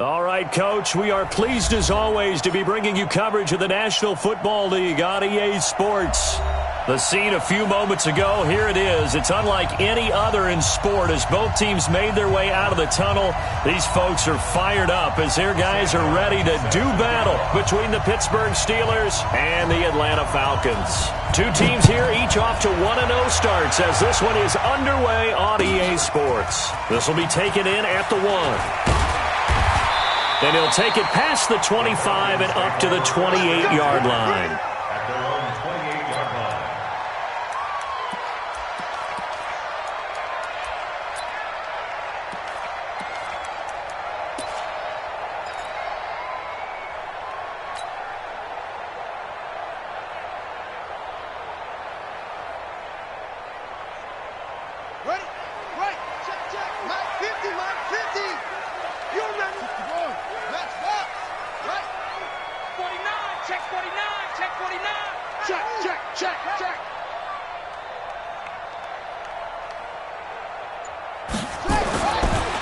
All right, Coach, we are pleased as always to be bringing you coverage of the National Football League on EA Sports. The scene a few moments ago, here it is. It's unlike any other in sport as both teams made their way out of the tunnel. These folks are fired up as their guys are ready to do battle between the Pittsburgh Steelers and the Atlanta Falcons. Two teams here, each off to 1-0 starts as this one is underway on EA Sports. This will be taken in at the 1. And he'll take it past the 25 and up to the 28-yard line.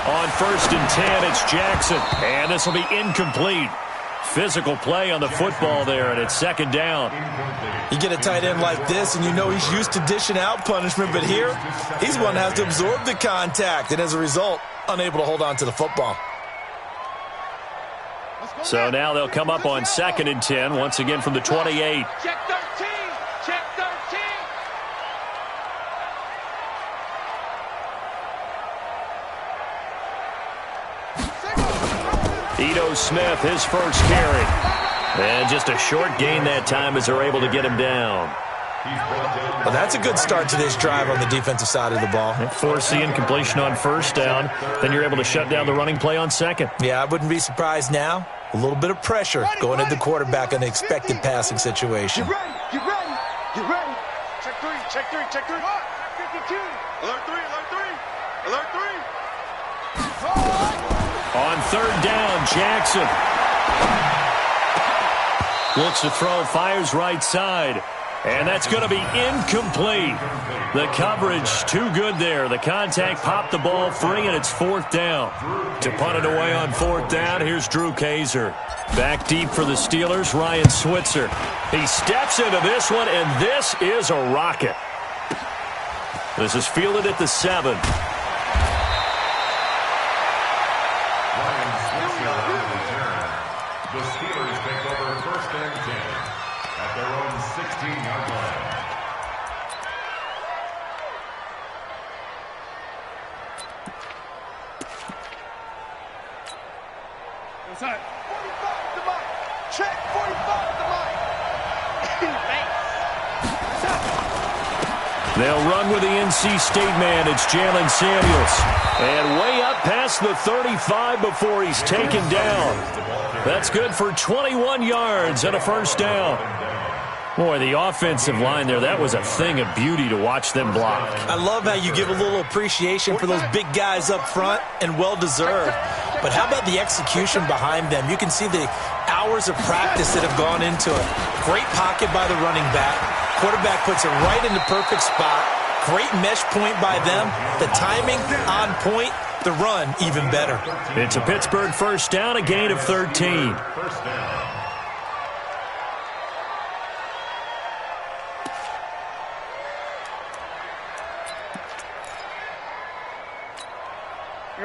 On 1st and 10, it's Jackson, and this will be incomplete. Physical play on the football there, and it's 2nd down. You get a tight end like this, and you know he's used to dishing out punishment, but here, he's one that has to absorb the contact, and as a result, unable to hold on to the football. So now they'll come up on 2nd and 10, once again from the 28. Check 13! Check 13! Ito Smith, his first carry. And just a short gain that time as they're able to get him down. Well, that's a good start to this drive on the defensive side of the ball. Force the incompletion on 1st down. Then you're able to shut down the running play on 2nd. Yeah, I wouldn't be surprised now. A little bit of pressure going at the quarterback in the expected passing situation. Get ready! Get ready! Get ready! Check 3! Check 3! Check 3! 52! Alert 3! Alert 3! Alert 3! On 3rd down, Jackson looks to throw, fires right side, and that's going to be incomplete. The coverage too good there. The contact popped the ball free, and it's 4th down. To punt it away on 4th down, here's Drew Kaiser. Back deep for the Steelers, Ryan Switzer. He steps into this one, and this is a rocket. This is fielded at the 7. The Steelers take over 1st and 10 at their own 16-yard line. Inside. 45 to Mike. Check 45 to Mike. They'll run with the NC State man. It's Jalen Samuels. And way up past the 35 before he's taken down. That's good for 21 yards and a 1st down. Boy, the offensive line there, that was a thing of beauty to watch them block. I love how you give a little appreciation for those big guys up front, and well-deserved. But how about the execution behind them? You can see the hours of practice that have gone into it. Great pocket by the running back. Quarterback puts it right in the perfect spot. Great mesh point by them. The timing on point. The run even better. It's a Pittsburgh 1st down, a gain of 13. 1st down.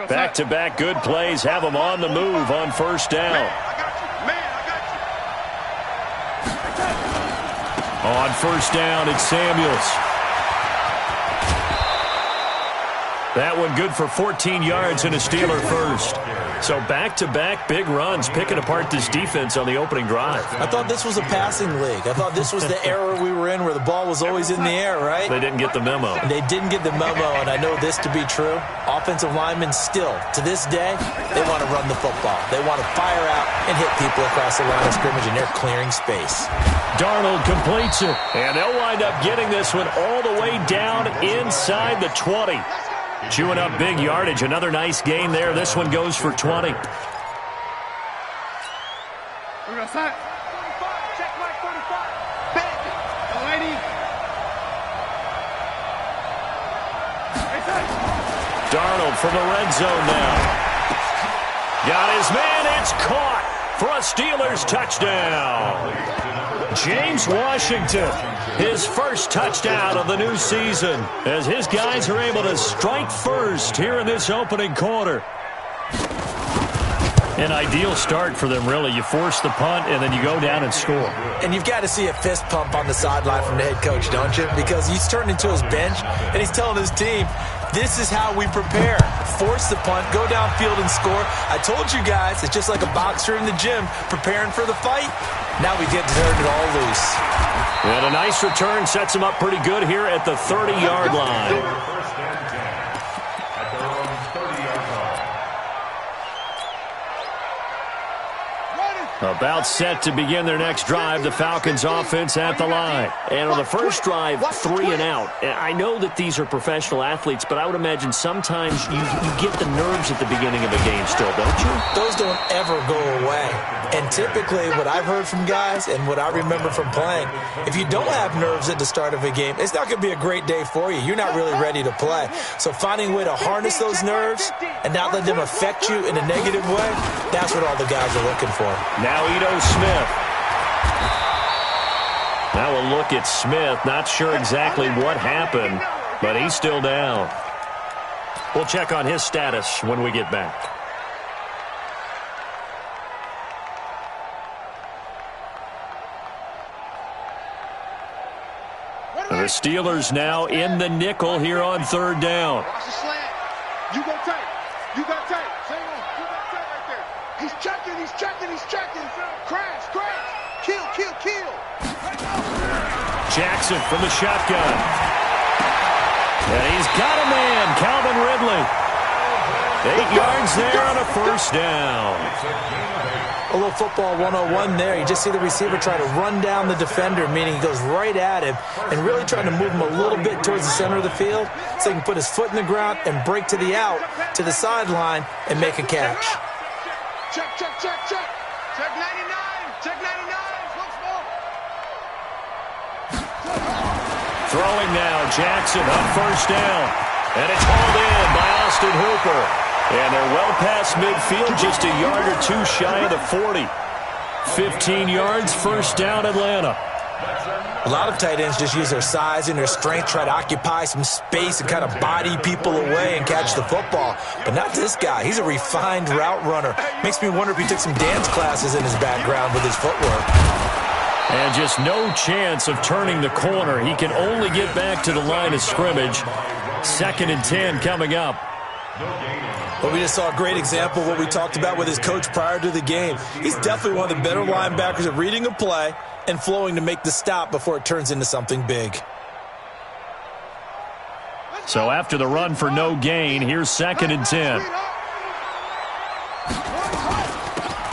Back-to-back good plays have them on the move on 1st down. On 1st down, it's Samuels. That one good for 14 yards and a Steeler first. So back-to-back big runs, picking apart this defense on the opening drive. I thought this was a passing league. I thought this was the era we were in where the ball was always in the air, right? They didn't get the memo. They didn't get the memo, and I know this to be true. Offensive linemen still, to this day, they want to run the football. They want to fire out and hit people across the line of scrimmage, and they're clearing space. Darnold completes it, and they'll wind up getting this one all the way down inside the 20. Chewing up big yardage. Another nice gain there. This one goes for 20. We're going to set. 45. Check mark 45. Back. Lady. Darnold from the red zone now. Got his man. It's caught for a Steelers touchdown. James Washington, his first touchdown of the new season, as his guys are able to strike first here in this opening quarter. An ideal start for them, really. You force the punt, and then you go down and score. And you've got to see a fist pump on the sideline from the head coach, don't you? Because he's turned into his bench, and he's telling his team, this is how we prepare. Force the punt, go downfield and score. I told you guys, it's just like a boxer in the gym preparing for the fight. Now we get to turn it all loose. And a nice return sets him up pretty good here at the 30-yard line. About set to begin their next drive, the Falcons offense at the line. And on the first drive, 3 and out. I know that these are professional athletes, but I would imagine sometimes you get the nerves at the beginning of a game still, don't you? Those don't ever go away. And typically what I've heard from guys and what I remember from playing, if you don't have nerves at the start of a game, it's not going to be a great day for you. You're not really ready to play. So finding a way to harness those nerves and not let them affect you in a negative way, that's what all the guys are looking for. Now Ito Smith. Now a look at Smith. Not sure exactly what happened, but he's still down. We'll check on his status when we get back. The Steelers now in the nickel here on third down. Watch the slant. You go tight. You got tight. Hang on. You got tight right there. He's checking. He's checking. He's checking. Crash. Crash. Kill. Kill. Kill. Jackson from the shotgun. And he's got a man. Calvin Ridley. 8 yards there on a first down. A little football 101 there. You just see the receiver try to run down the defender, meaning he goes right at him and really trying to move him a little bit towards the center of the field so he can put his foot in the ground and break to the out, to the sideline, and make a catch. Check, check, check, check. Check 99. Check 99. Once more. Throwing now, Jackson on first down. And it's hauled in by Austin Hooper. And they're well past midfield, just a yard or two shy of the 40. 15 yards, first down, Atlanta. A lot of tight ends just use their size and their strength, try to occupy some space and kind of body people away and catch the football. But not this guy. He's a refined route runner. Makes me wonder if he took some dance classes in his background with his footwork. And just no chance of turning the corner. He can only get back to the line of scrimmage. 2nd and 10 coming up. Well, we just saw a great example of what we talked about with his coach prior to the game. He's definitely one of the better linebackers at reading a play and flowing to make the stop before it turns into something big. So after the run for no gain, here's 2nd and 10.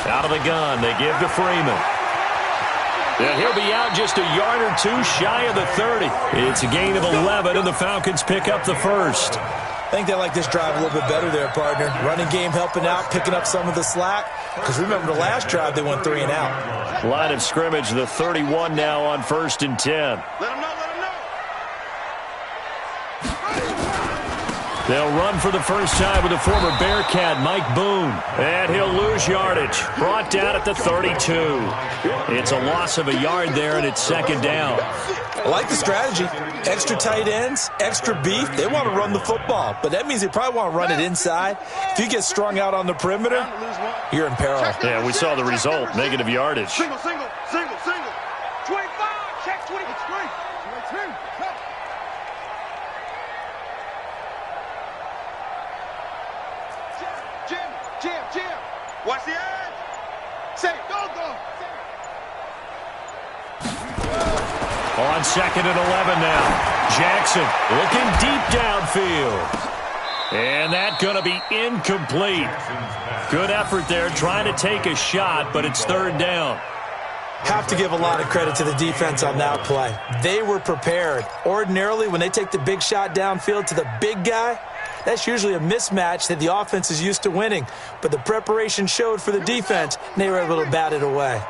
Out of the gun, they give to Freeman. And he'll be out just a yard or two shy of the 30. It's a gain of 11, and the Falcons pick up the first. I think they like this drive a little bit better there, partner. Running game helping out, picking up some of the slack. Because remember, the last drive, they went 3 and out. Line of scrimmage, the 31 now on 1st and 10. Let him know, let him know. They'll run for the first time with the former Bearcat, Mike Boone. And he'll lose yardage. Brought down at the 32. It's a loss of a yard there, and it's 2nd down. I like the strategy. Extra tight ends, extra beef. They want to run the football, but that means they probably want to run it inside. If you get strung out on the perimeter, you're in peril. Yeah, we saw the result, negative yardage. Single, single, single, single. 25, check 23. 23. Jim. Watch the edge. Say, go. On 2nd and 11 now. Jackson looking deep downfield. And that's going to be incomplete. Good effort there trying to take a shot, but it's 3rd down. Have to give a lot of credit to the defense on that play. They were prepared. Ordinarily, when they take the big shot downfield to the big guy, that's usually a mismatch that the offense is used to winning. But the preparation showed for the defense, and they were able to bat it away.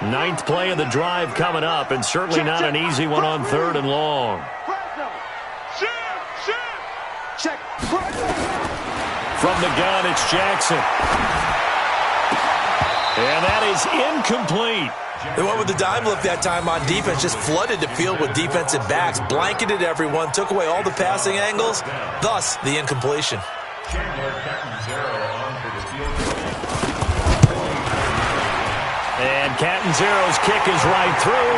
9th play of the drive coming up, and certainly not an easy one on 3rd and long. Check. From the gun, it's Jackson. And that is incomplete. They went with the dime look that time on defense, just flooded the field with defensive backs, blanketed everyone, took away all the passing angles, thus the incompletion. And Catanzaro's kick is right through,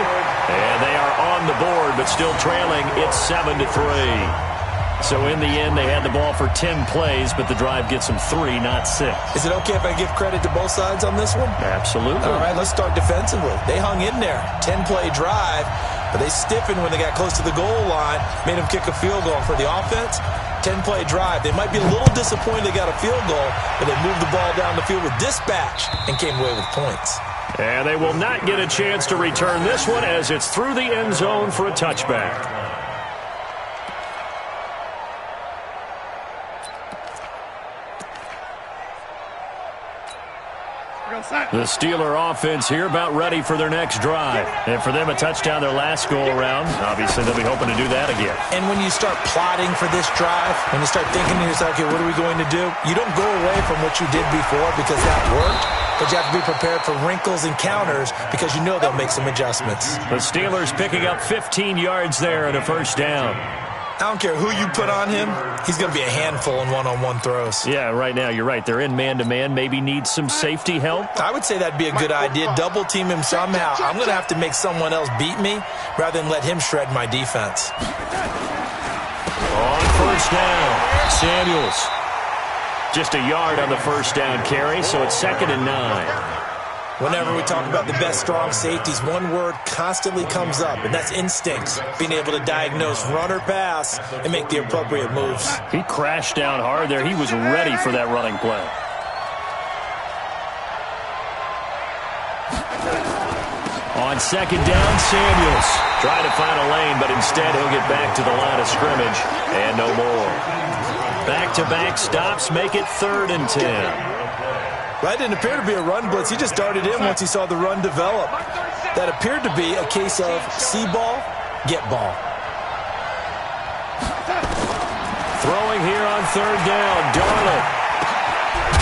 and they are on the board, but still trailing. It's 7-3. So in the end, they had the ball for 10 plays, but the drive gets them 3, not 6. Is it okay if I give credit to both sides on this one? Absolutely. All right, let's start defensively. They hung in there. 10-play drive, but they stiffened when they got close to the goal line, made them kick a field goal. For the offense, 10-play drive. They might be a little disappointed they got a field goal, but they moved the ball down the field with dispatch and came away with points. And they will not get a chance to return this one as it's through the end zone for a touchback. The Steeler offense here about ready for their next drive. And for them, a touchdown their last go-around. Obviously, they'll be hoping to do that again. And when you start plotting for this drive, when you start thinking to yourself, okay, what are we going to do? You don't go away from what you did before because that worked. But you have to be prepared for wrinkles and counters because you know they'll make some adjustments. The Steelers picking up 15 yards there and a first down. I don't care who you put on him. He's going to be a handful in one-on-one throws. Yeah, right now, you're right. They're in man-to-man. Maybe need some safety help. I would say that'd be a good idea. Double team him somehow. I'm going to have to make someone else beat me rather than let him shred my defense. On first down, Samuels. Just a yard on the first down carry, so it's 2nd and 9. Whenever we talk about the best strong safeties, one word constantly comes up, and that's instincts. Being able to diagnose run or pass and make the appropriate moves. He crashed down hard there. He was ready for that running play. On 2nd down, Samuels. Trying to find a lane, but instead he'll get back to the line of scrimmage, and no more. Back-to-back stops make it 3rd and 10. That didn't appear to be a run blitz. He just darted in once he saw the run develop. That appeared to be a case of see ball, get ball. Throwing here on 3rd down, Darnold.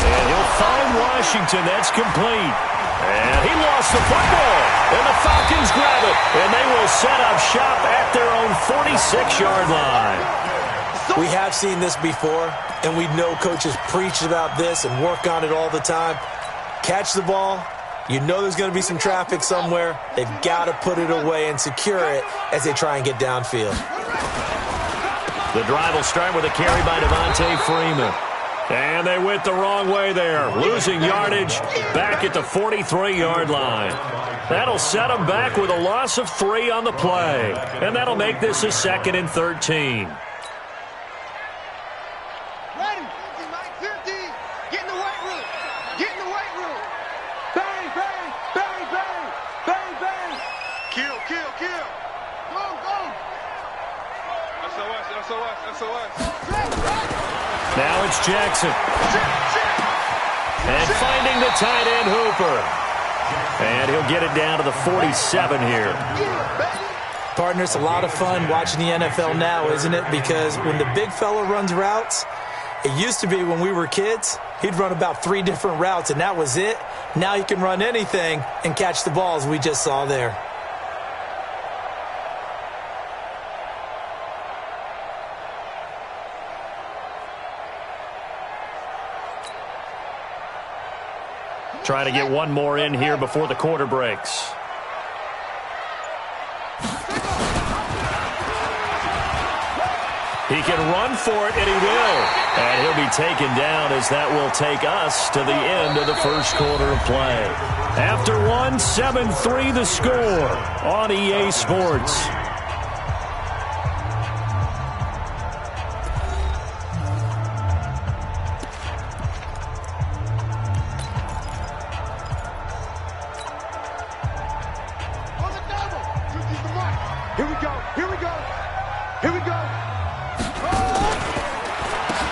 And he'll find Washington. That's complete. And he lost the football. And the Falcons grab it. And they will set up shop at their own 46-yard line. We have seen this before, and we know coaches preach about this and work on it all the time. Catch the ball. You know there's going to be some traffic somewhere. They've got to put it away and secure it as they try and get downfield. The drive will start with a carry by Devontae Freeman. And they went the wrong way there. Losing yardage back at the 43-yard line. That'll set them back with a loss of 3 on the play. And that'll make this a 2nd and 13. Now it's Jackson. And finding the tight end Hooper. And he'll get it down to the 47 here. Partner, it's a lot of fun watching the NFL now, isn't it? Because when the big fella runs routes, it used to be when we were kids, he'd run about 3 different routes, and that was it. Now he can run anything and catch the balls we just saw there. Trying to get one more in here before the quarter breaks. He can run for it, and he will. And he'll be taken down as that will take us to the end of the first quarter of play. After 1, 7-3 the score on EA Sports.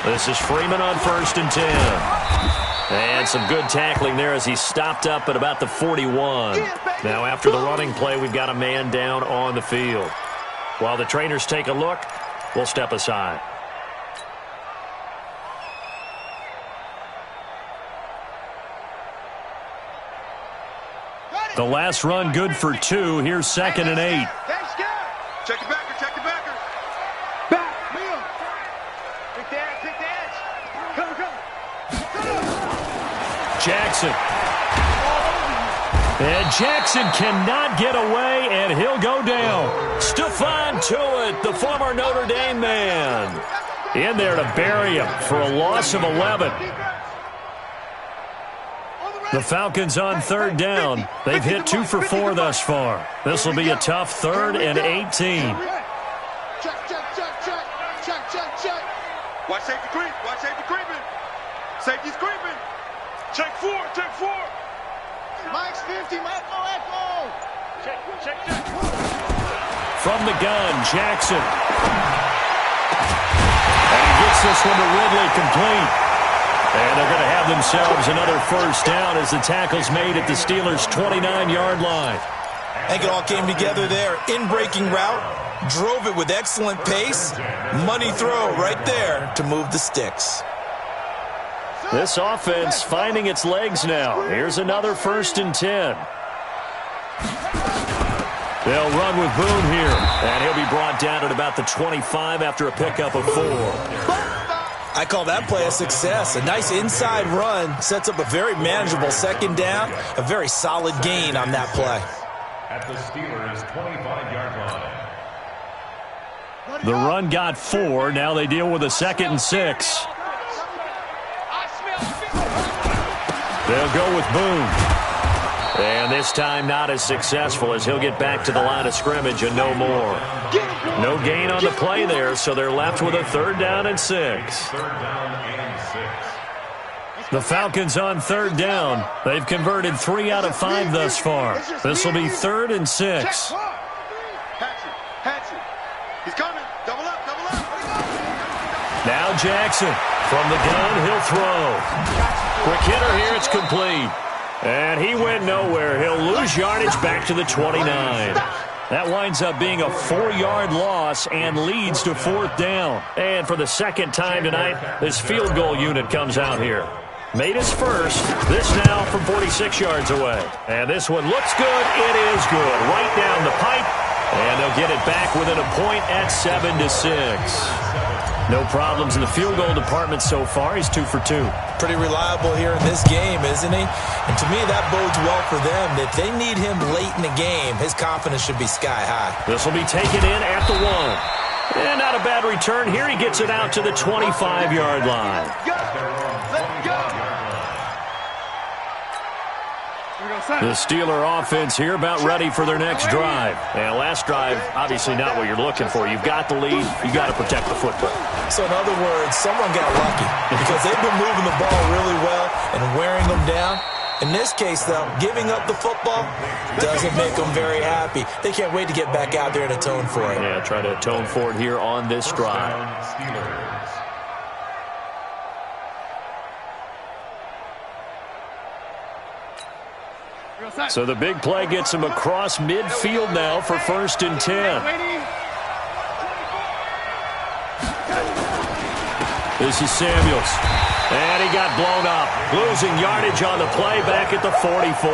This is Freeman on 1st and 10. And some good tackling there as he stopped up at about the 41. Now after the running play, we've got a man down on the field. While the trainers take a look, we'll step aside. The last run good for 2. Here's 2nd and 8. Check the backer, check the backer. Back, Leo. Pick the edge. Come. Jackson. And Jackson cannot get away, and he'll go down. Stephon Tuitt, the former Notre Dame man, in there to bury him for a loss of 11. The Falcons on 3rd down. They've hit 2 for 4 thus far. This will be a tough 3rd and 18. Check. Watch safety creep. Watch safety creeping. Safety's creeping. Check 4. Mike's 50. Echo. Check. From the gun, Jackson. And he gets this one to Ridley complete. And they're going to have themselves another 1st down as the tackle's made at the Steelers' 29-yard line. I think it all came together there. In-breaking route, drove it with excellent pace. Money throw right there to move the sticks. This offense finding its legs now. Here's another 1st and 10. They'll run with Boone here. And he'll be brought down at about the 25 after a pickup of 4. I call that play a success. A nice inside run sets up a very manageable 2nd down. A very solid gain on that play. At the Steelers' 25-yard line. The run got 4. Now they deal with a 2nd and 6. They'll go with Boone. And this time not as successful as he'll get back to the line of scrimmage and no more. No gain on the play there, so they're left with a 3rd down and 6. 3rd down and 6. The Falcons on 3rd down. They've converted 3 out of 5 thus far. This will be 3rd and 6. Hatchet. He's coming. Double up. Now Jackson. From the gun, he'll throw. Quick hitter here, it's complete. And he went nowhere. He'll lose yardage back to the 29. That winds up being a 4-yard loss and leads to 4th down. And for the 2nd time tonight, this field goal unit comes out here. Made his first. This now from 46 yards away. And this one looks good. It is good. Right down the pipe. And they'll get it back within a point at 7-6. No problems in the field goal department so far. He's 2 for 2. Pretty reliable here in this game, isn't he? And to me, that bodes well for them. If they need him late in the game, his confidence should be sky high. This will be taken in at the 1. And not a bad return here. He gets it out to the 25-yard line. Let's go. The Steeler offense here about ready for their next drive. And last drive, obviously not what you're looking for. You've got the lead. You've got to protect the football. So in other words, someone got lucky because they've been moving the ball really well and wearing them down. In this case, though, giving up the football doesn't make them very happy. They can't wait to get back out there and atone for it. Yeah, try to atone for it here on this drive. So the big play gets him across midfield now for 1st and 10. This is Samuels. And he got blown up. Losing yardage on the play back at the 44.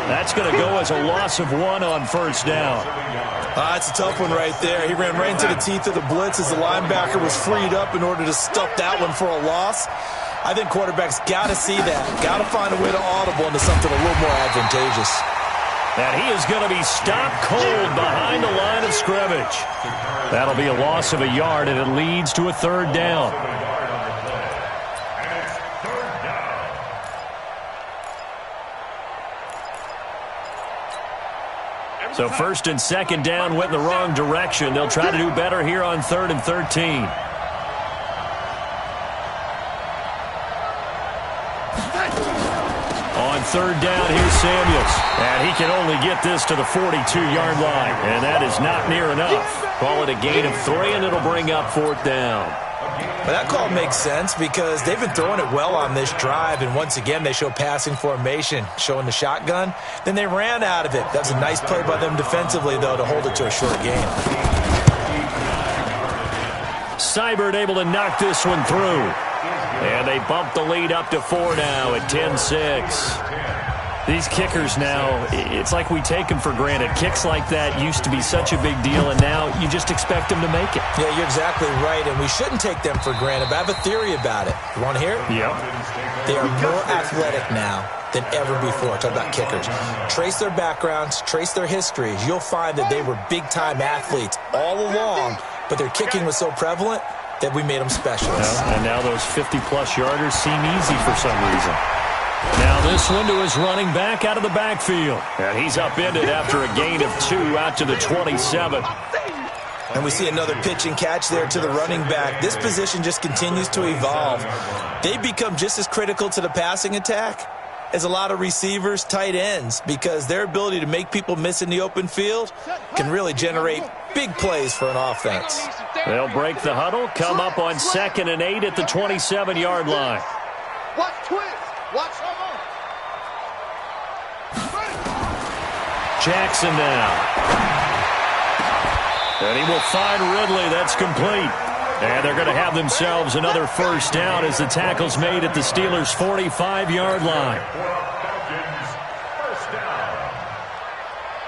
That's going to go as a loss of 1 on 1st down. That's a tough one right there. He ran right into the teeth of the blitz as the linebacker was freed up in order to stuff that one for a loss. I think quarterbacks got to see that. Got to find a way to audible into something a little more advantageous. And he is going to be stopped cold behind the line of scrimmage. That'll be a loss of a yard, and it leads to a 3rd down. So 1st and 2nd down went in the wrong direction. They'll try to do better here on 3rd and 13. On 3rd down, here's Samuels. And he can only get this to the 42-yard line. And that is not near enough. Call it a gain of 3, and it'll bring up 4th down. Well, that call makes sense because they've been throwing it well on this drive, and once again they show passing formation, showing the shotgun. Then they ran out of it. That was a nice play by them defensively, though, to hold it to a short gain. Seibert able to knock this one through. And they bump the lead up to 4 now at 10-6. These kickers now, it's like we take them for granted. Kicks like that used to be such a big deal, and now you just expect them to make it. Yeah, you're exactly right, and we shouldn't take them for granted. But I have a theory about it. You want to hear it? Yep. They are more athletic now than ever before. Talk about kickers. Trace their backgrounds, trace their histories. You'll find that they were big-time athletes all along, but their kicking was so prevalent that we made them specialists. Yeah, and now those 50-plus yarders seem easy for some reason. Now this one to his running back out of the backfield. And he's upended after a gain of 2 out to the 27. And we see another pitch and catch there to the running back. This position just continues to evolve. They become just as critical to the passing attack as a lot of receivers, tight ends, because their ability to make people miss in the open field can really generate big plays for an offense. They'll break the huddle, come up on 2nd and 8 at the 27-yard line. Watch twist. Watch. Jackson now. And he will find Ridley. That's complete. And they're going to have themselves another first down as the tackle's made at the Steelers' 45-yard line. First down.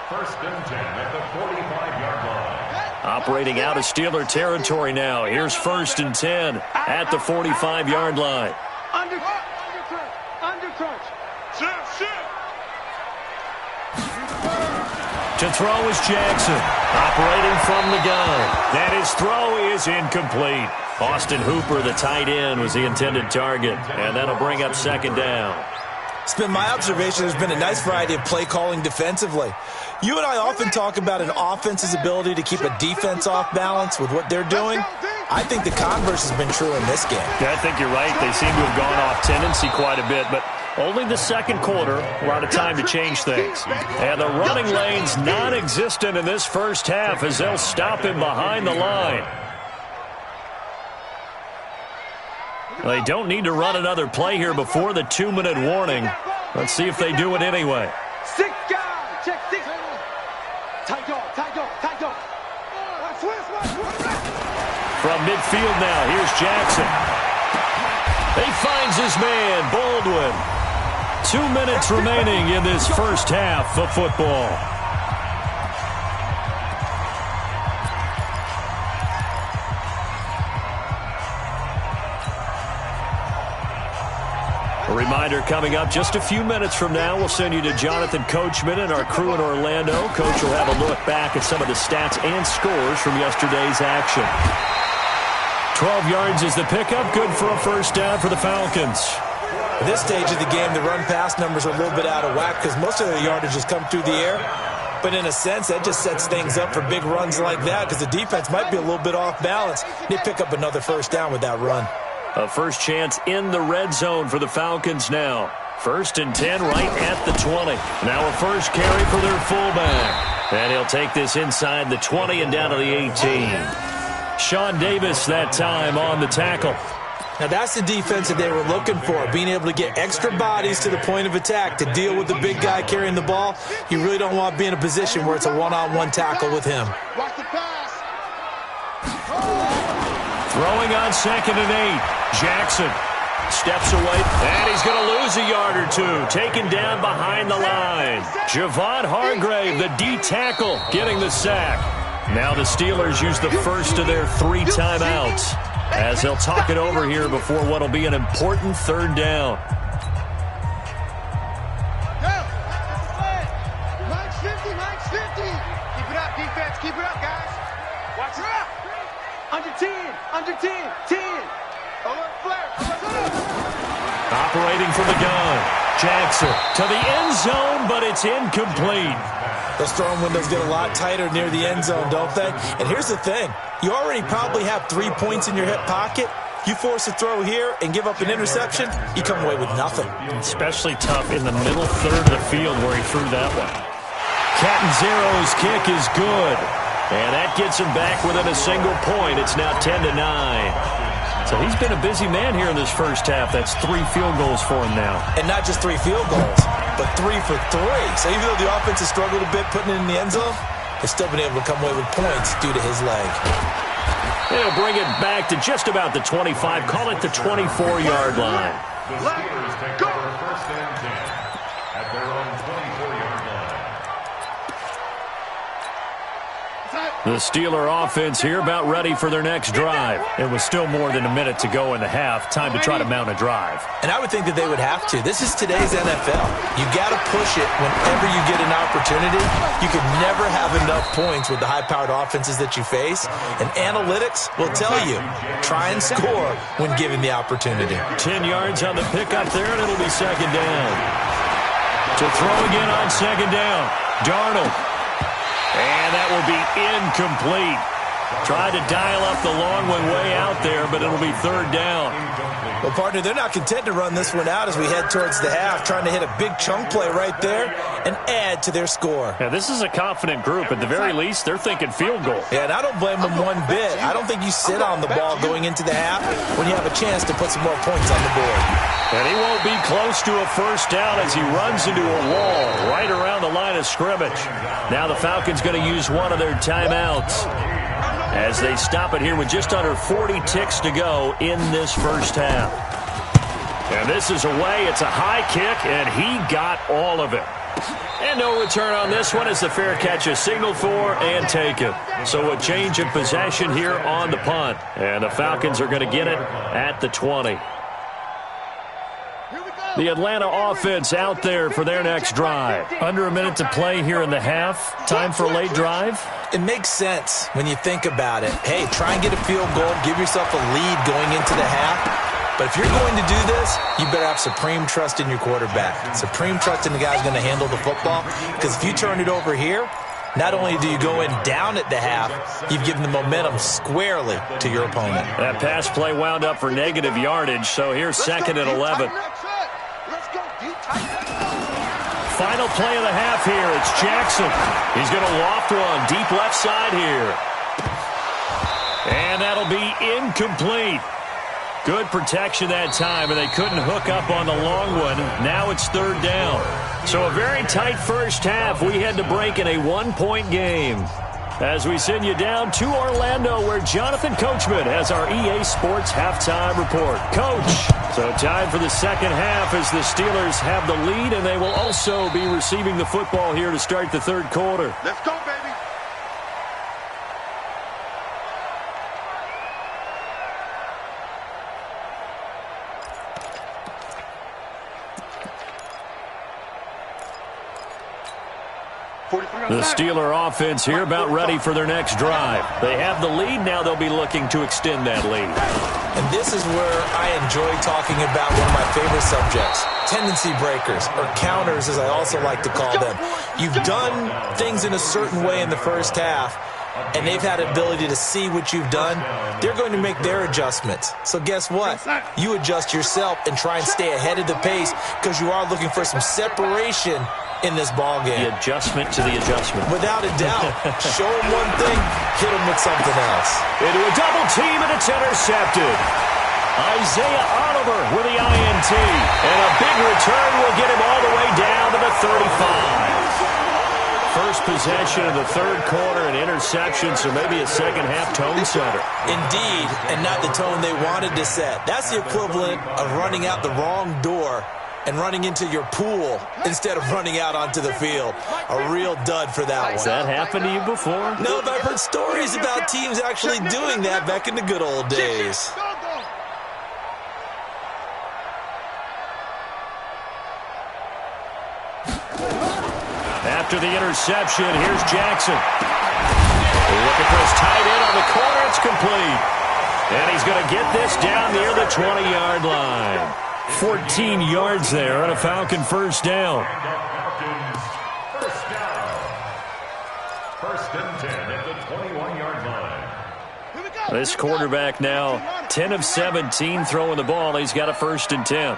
1st and 10 at the 45-yard line. Operating out of Steeler territory now. Here's 1st and 10 at the 45-yard line. Under crunch. Shift. To throw is Jackson, operating from the gun. And his throw is incomplete. Austin Hooper, the tight end, was the intended target. And that'll bring up 2nd down. It's been my observation there's been a nice variety of play calling defensively. You and I often talk about an offense's ability to keep a defense off balance with what they're doing. I think the converse has been true in this game. Yeah, I think you're right. They seem to have gone off tendency quite a bit, but only the 2nd quarter, a lot of time to change things. And the running lane's non-existent in this first half as they'll stop him behind the line. They don't need to run another play here before the 2-minute warning. Let's see if they do it anyway. 6 guys. Check 6. Tight dog. From midfield now, here's Jackson. He finds his man, Baldwin. 2 minutes remaining in this first half of football. A reminder coming up just a few minutes from now, we'll send you to Jonathan Coachman and our crew in Orlando. Coach will have a look back at some of the stats and scores from yesterday's action. 12 yards is the pickup, good for a first down for the Falcons. At this stage of the game, the run-pass numbers are a little bit out of whack because most of the yardage has come through the air. But in a sense, that just sets things up for big runs like that because the defense might be a little bit off balance. They pick up another first down with that run. A first chance in the red zone for the Falcons now. 1st and 10 right at the 20. Now a first carry for their fullback. And he'll take this inside the 20 and down to the 18. Sean Davis that time on the tackle. Now that's the defense that they were looking for, being able to get extra bodies to the point of attack to deal with the big guy carrying the ball. You really don't want to be in a position where it's a one-on-one tackle with him. Watch the pass. Throwing on 2nd and 8. Jackson steps away, and he's going to lose a yard or 2. Taken down behind the line. Javon Hargrave, the D tackle, getting the sack. Now the Steelers use the first of their 3 timeouts as they'll talk it over here before what will be an important 3rd down. Max 50. Keep it up, defense. Keep it up, guys. Watch it up. Under 10. 10. Alert flare. Operating from the gun. Jackson to the end zone, but it's incomplete. Those throwing windows get a lot tighter near the end zone, don't they? And here's the thing. You already probably have 3 points in your hip pocket. You force a throw here and give up an interception, you come away with nothing. Especially tough in the middle third of the field where he threw that one. Catanzaro's kick is good. And that gets him back within a single point. It's now 10-9. So he's been a busy man here in this first half. That's 3 field goals for him now. And not just 3 field goals, but 3 for 3. So even though the offense has struggled a bit putting it in the end zone, they've still been able to come away with points due to his leg. They'll bring it back to just about the 25. Call it the 24-yard line. The Steelers take over 1st and 10 at their own The Steeler offense here about ready for their next drive. It was still more than a minute to go in the half. Time to try to mount a drive. And I would think that they would have to. This is today's NFL. You got to push it whenever you get an opportunity. You can never have enough points with the high-powered offenses that you face. And analytics will tell you, try and score when given the opportunity. 10 yards on the pickup there, and it'll be second down. To throw again on second down. Darnold. And that will be incomplete. Tried to dial up the long one way out there, but it'll be third down. Well, partner, they're not content to run this one out as we head towards the half, trying to hit a big chunk play right there and add to their score. Yeah, this is a confident group. At the very least, they're thinking field goal. Yeah, and I don't blame them one bit. I don't think you sit on the ball going into the half when you have a chance to put some more points on the board. And he won't be close to a first down as he runs into a wall right around the line of scrimmage. Now the Falcons going to use one of their timeouts as they stop it here with just under 40 ticks to go in this first half. And this is away. It's a high kick, and he got all of it. And no return on this one as the fair catch is signaled for and taken. So a change of possession here on the punt. And the Falcons are going to get it at the 20. The Atlanta offense out there for their next drive. Under a minute to play here in the half. Time for a late drive. It makes sense when you think about it. Hey, try and get a field goal. Give yourself a lead going into the half. But if you're going to do this, you better have supreme trust in your quarterback. Supreme trust in the guy who's going to handle the football. Because if you turn it over here, not only do you go in down at the half, you've given the momentum squarely to your opponent. That pass play wound up for negative yardage, so here's second and 11. Final play of the half here. It's Jackson. He's going to loft one deep left side here. And that'll be incomplete. Good protection that time, and they couldn't hook up on the long one. Now it's third down. So a very tight first half. We had to break in a one-point game. As we send you down to Orlando, where Jonathan Coachman has our EA Sports halftime report. Coach, so time for the second half as the Steelers have the lead, and they will also be receiving the football here to start the third quarter. Let's go, baby. The Steeler offense here about ready for their next drive. They have the lead. Now they'll be looking to extend that lead. And this is where I enjoy talking about one of my favorite subjects, tendency breakers, or counters as I also like to call them. You've done things in a certain way in the first half, and they've had the ability to see what you've done. They're going to make their adjustments. So guess what? You adjust yourself and try and stay ahead of the pace because you are looking for some separation in this ball game. The adjustment to the adjustment. Without a doubt. Show them one thing, hit them with something else. Into a double team, and it's intercepted. Isaiah Oliver with the INT. And a big return will get him all the way down to the 35. First possession of the third quarter, an interception, so maybe a second-half tone setter. Indeed, and not the tone they wanted to set. That's the equivalent of running out the wrong door and running into your pool instead of running out onto the field. A real dud for that one. Has that happened to you before? No, but I've heard stories about teams actually doing that back in the good old days. After the interception, here's Jackson. Looking for his tight end on the corner. It's complete. And he's going to get this down near the 20-yard line. 14 yards there on a Falcon first down. First and 10 at the 21-yard line. This quarterback now 10 of 17 throwing the ball. He's got a first and 10.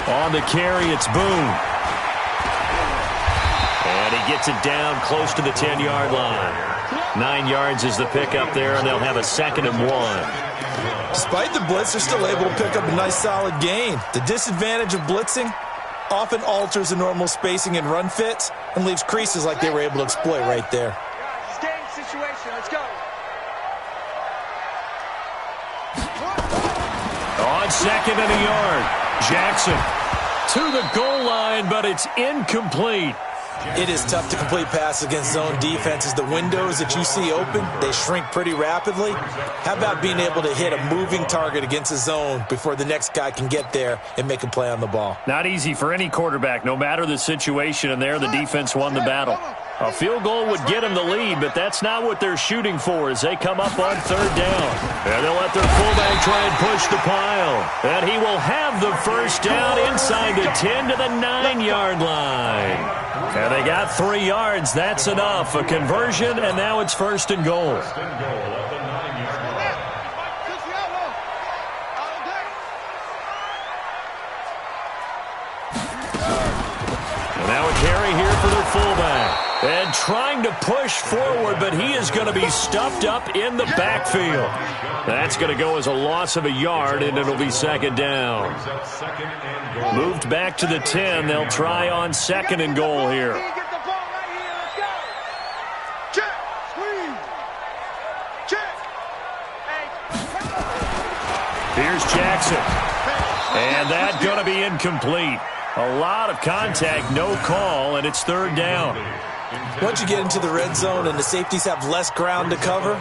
On the carry, it's Boone. And he gets it down close to the 10-yard line. 9 yards is the pickup there, and they'll have a second and 1. Despite the blitz, they're still able to pick up a nice solid gain. The disadvantage of blitzing often alters the normal spacing and run fits and leaves creases like they were able to exploit right there. Game situation. Let's go. On second and a yard, Jackson to the goal line, but it's incomplete. It is tough to complete passes against zone defenses. The windows that you see open, they shrink pretty rapidly. How about being able to hit a moving target against a zone before the next guy can get there and make a play on the ball? Not easy for any quarterback, no matter the situation, and there the defense won the battle. A field goal would get them the lead, but that's not what they're shooting for as they come up on third down. And they'll let their fullback try and push the pile. And he will have the first down inside the 10 to the 9-yard line. And they got 3 yards. That's enough. A conversion, and now it's first and goal. First and goal at the 9-yard line. And now a carry here for their fullback. And trying to push forward, but he is going to be stuffed up in the backfield. That's going to go as a loss of a yard, and it'll be second down. Moved back to the 10. They'll try on second and goal here. Here's Jackson. And that's going to be incomplete. A lot of contact, no call, and it's third down. Once you get into the red zone and the safeties have less ground to cover,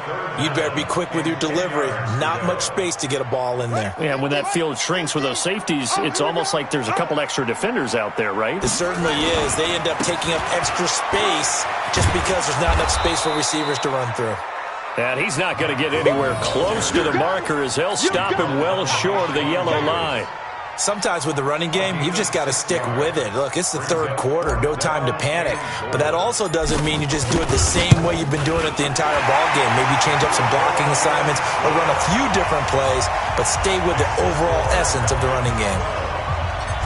you'd better be quick with your delivery. Not much space to get a ball in there. Yeah, when that field shrinks with those safeties, it's almost like there's a couple extra defenders out there, right? It certainly is. They end up taking up extra space just because there's not enough space for receivers to run through. And he's not going to get anywhere close to the marker as they'll stop him well short of the yellow line. Sometimes with the running game, you've just got to stick with it. Look, it's the third quarter, no time to panic. But that also doesn't mean you just do it the same way you've been doing it the entire ball game. Maybe change up some blocking assignments or run a few different plays, but stay with the overall essence of the running game.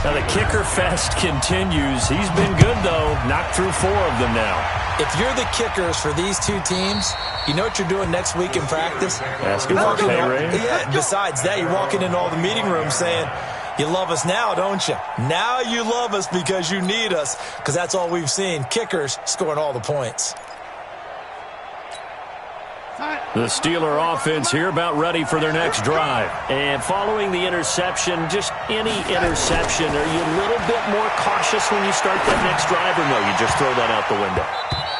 Now the kicker fest continues. He's been good, though. Knocked through 4 of them now. If you're the kickers for these two teams, you know what you're doing next week in practice? Asking for a pay raise? Yeah, besides that, you're walking in all the meeting rooms saying, you love us now, don't you? Now you love us because you need us, because that's all we've seen. Kickers scoring all the points. The Steeler offense here about ready for their next drive. And following the interception, just any interception, are you a little bit more cautious when you start that next drive, or no, you just throw that out the window?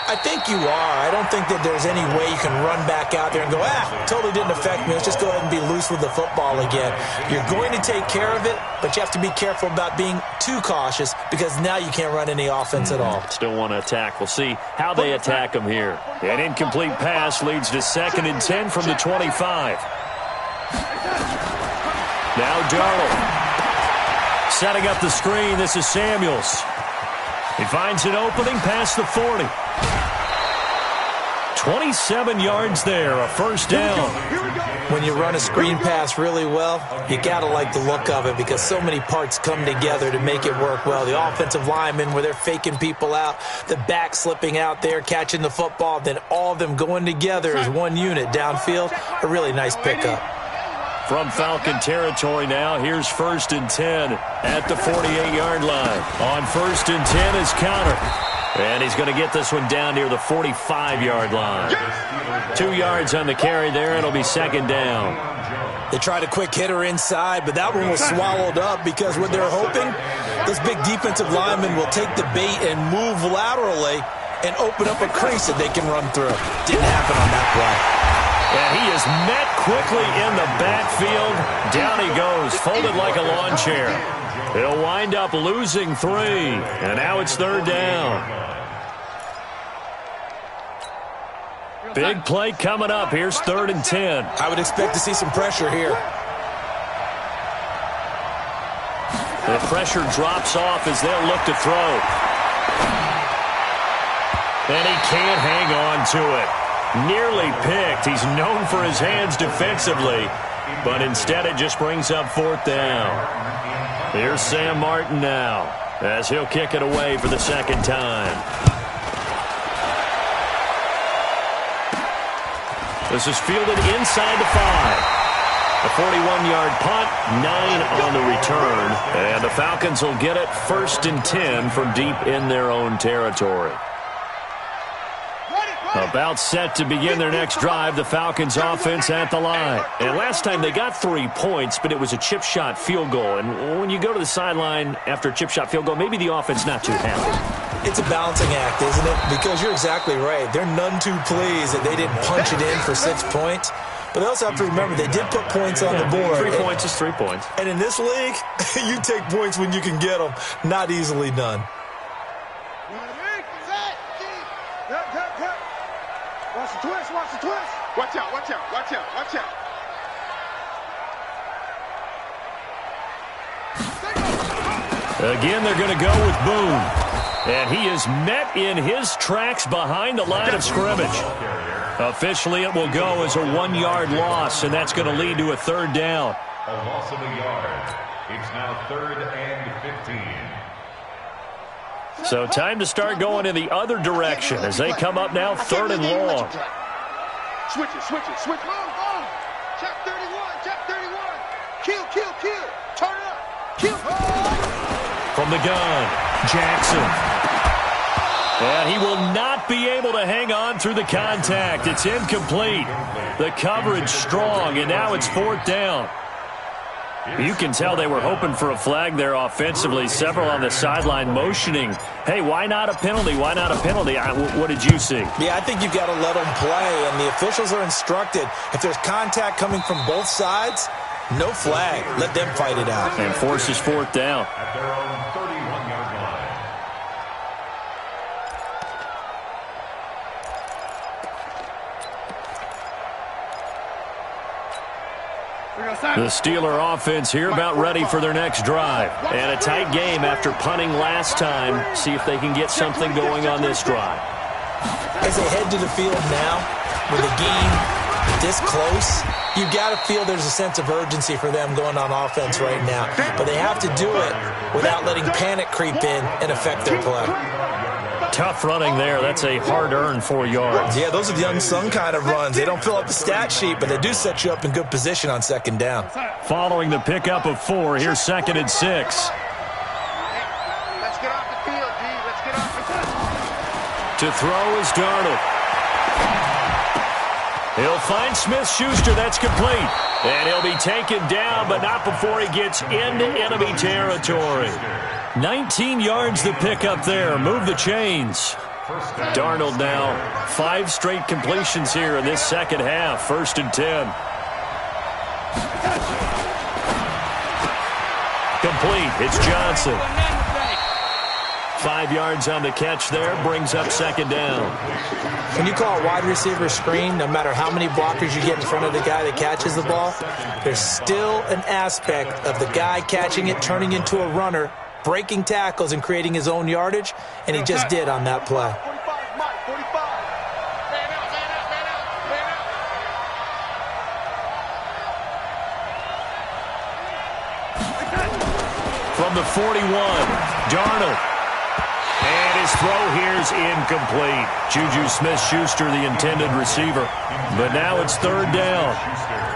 I think you are. I don't think that there's any way you can run back out there and go, totally didn't affect me. Let's just go ahead and be loose with the football again. You're going to take care of it, but you have to be careful about being too cautious because now you can't run any offense at all. Still want to attack. We'll see how they attack them here. An incomplete pass leads to 2nd and 10 from the 25. Now Darnold. Setting up the screen. This is Samuels. He finds an opening past the 40. 27 yards there, a first down. When you run a screen pass really well, you got to like the look of it because so many parts come together to make it work well. The offensive linemen, where they're faking people out, the back slipping out there, catching the football, then all of them going together as one unit downfield. A really nice pickup. From Falcon territory now, here's 1st and 10 at the 48-yard line. On 1st and 10 is Counter. And he's going to get this one down near the 45-yard line. 2 yards on the carry there. It'll be second down. They tried a quick hitter inside, but that one was swallowed up because what they're hoping, those big defensive linemen will take the bait and move laterally and open up a crease that they can run through. Didn't happen on that play. And he is met quickly in the backfield. Down he goes, folded like a lawn chair. He'll wind up losing 3. And now it's third down. Big play coming up. Here's 3rd and 10. I would expect to see some pressure here. The pressure drops off as they'll look to throw. And he can't hang on to it. Nearly picked. He's known for his hands defensively, but instead it just brings up 4th down. Here's Sam Martin now as he'll kick it away for the second time. This is fielded inside the 5. A 41-yard punt, 9 on the return, and the Falcons will get it 1st and 10 from deep in their own territory. About set to begin their next drive, the Falcons offense at the line. And last time they got 3 points, but it was a chip shot field goal. And when you go to the sideline after a chip shot field goal, maybe the offense not too happy. It's a balancing act, isn't it? Because you're exactly right. They're none too pleased that they didn't punch it in for 6 points. But they also have to remember they did put points on the board. 3 points is 3 points. And in this league, you take points when you can get them. Not easily done. Watch the twist, watch the twist. Watch out, watch out, watch out, watch out. Again, they're going to go with Boone. And he is met in his tracks behind the line of scrimmage. Officially, it will go as a 1-yard loss, and that's going to lead to a 3rd down. A loss of a yard. It's now 3rd and 15. So time to start going in the other direction as they come up now 3rd and long. Switch it, switch it, switch it. Oh. Check 31, check 31. Kill, kill, kill. Turn it up. Kill. From the gun, Jackson. And he will not be able to hang on through the contact. It's incomplete. The coverage strong, and now it's 4th down. You can tell they were hoping for a flag there offensively. Several on the sideline motioning, hey, why not a penalty? Why not a penalty? What did you see? Yeah, I think you've got to let them play, and the officials are instructed. If there's contact coming from both sides, no flag. Let them fight it out. And forces 4th down. At their own 31-yard line. The Steeler offense here about ready for their next drive. And a tight game after punting last time. See if they can get something going on this drive. As they head to the field now, with the game this close, you've got to feel there's a sense of urgency for them going on offense right now. But they have to do it without letting panic creep in and affect their play. Tough running there. That's a hard-earned 4 yards. Yeah, those are the unsung kind of runs. They don't fill up the stat sheet, but they do set you up in good position on 2nd down. Following the pickup of 4, here's 2nd and 6. Let's get off the field, G. Let's get off the field. To throw is Darnold. He'll find Smith-Schuster. That's complete. And he'll be taken down, but not before he gets into enemy territory. 19 yards the pickup there. Move the chains. Darnold now 5 straight completions here in this second half. 1st and 10. Complete. It's Johnson. 5 yards on the catch there. Brings up 2nd down. When you call a wide receiver screen, no matter how many blockers you get in front of the guy that catches the ball, there's still an aspect of the guy catching it, turning into a runner, breaking tackles and creating his own yardage, and he just did on that play. 45, Mike, 45. Man out, man out, man out, man out. From the 41, Darnold. And his throw here's incomplete. Juju Smith-Schuster, the intended receiver. But now it's 3rd down.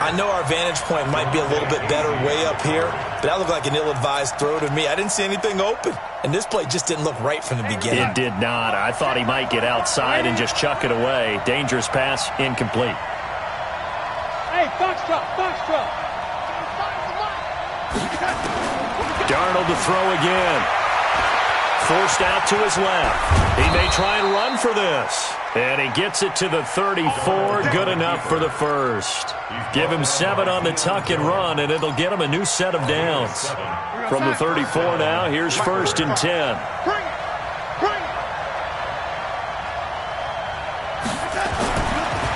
I know our vantage point might be a little bit better way up here, but that looked like an ill-advised throw to me. I didn't see anything open, and this play just didn't look right from the beginning. It did not. I thought he might get outside and just chuck it away. Dangerous pass, incomplete. Hey, foxtrot, foxtrot. Darnold to throw again. Forced out to his left. He may try and run for this. And he gets it to the 34. Good enough for the 1st. Give him 7 on the tuck and run, and it'll get him a new set of downs. From the 34 now, here's 1st and 10.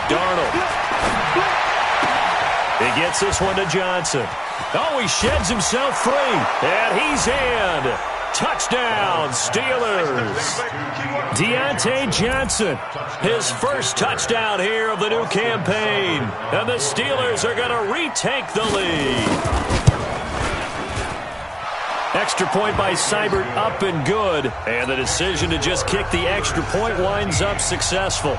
Darnold. He gets this one to Johnson. Oh, he sheds himself free. And he's in. Touchdown, Steelers. Deontay Johnson, his first touchdown here of the new campaign. And the Steelers are going to retake the lead. Extra point by Seibert up and good. And the decision to just kick the extra point winds up successful.